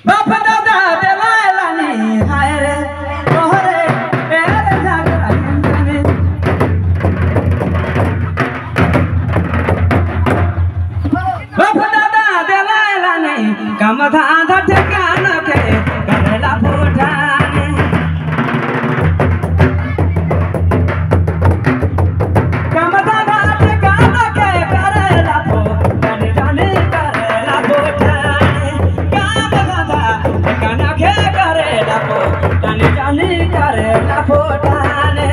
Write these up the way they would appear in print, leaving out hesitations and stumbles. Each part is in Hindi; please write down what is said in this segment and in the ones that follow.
बाप दादा देवाला नहीं हाय रे तोहरे तेरे जागरा हिंदने बाप दादा देवाला नहीं काम धांधा ठिकाना के करेला फुटाने काम धांधा ठिकाना के करेला फुटाने जाने करेला फुटाने काम धांधा ठिकाना के करेला फुटाने जाने करेला फुटाने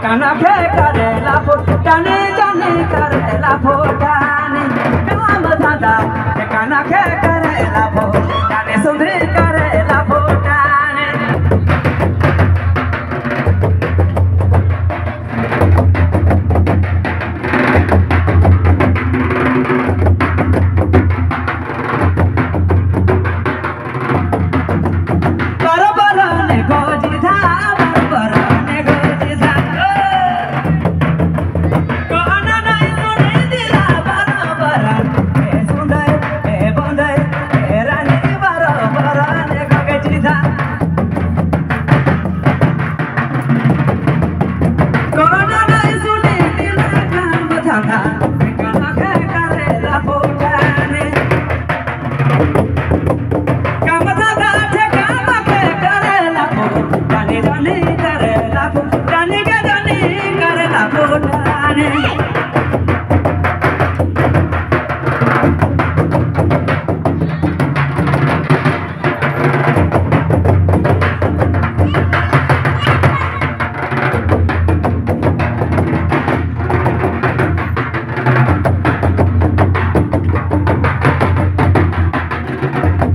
काना के करेला फुटाने जाने करेला फुटाने काम धांधा काना के करेला फुटाने सुधे करेला फुटाने बरबरने गोजी धा बरबरने गोजी धा कोना नहीं सुने दिला बरबरन ए सुंदर ए बंदर ए रानी बरबरने गोजी धा कोना नहीं सुने दिला काम धांधा काना के करेला फुटाने काम धांधा ठिकाना के करेला फुटाने जाने करेला फुटाने के जाने करेला फुटाने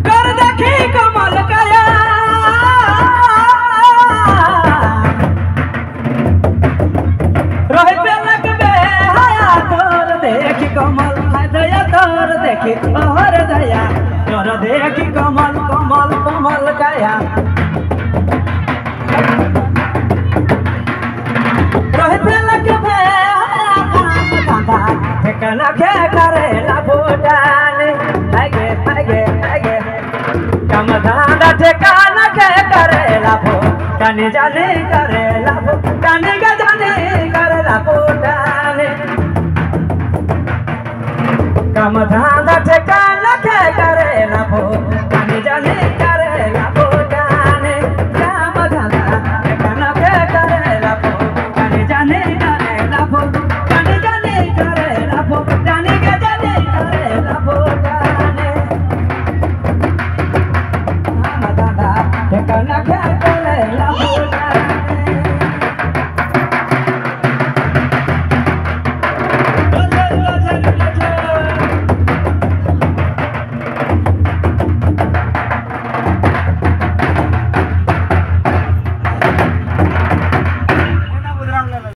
कर देखी कमल काया रहे पे लगबे हाया तोर देखी कमल हाय दया तोर देखी और दया तोर देखी कमल कमल कमल काया रहे पे लगबे हाया काम धांधा ठिकाना के करेला फुटाने आगे काम धांधा ठिकाना के करेला फुटाने जाने करेला फुटाने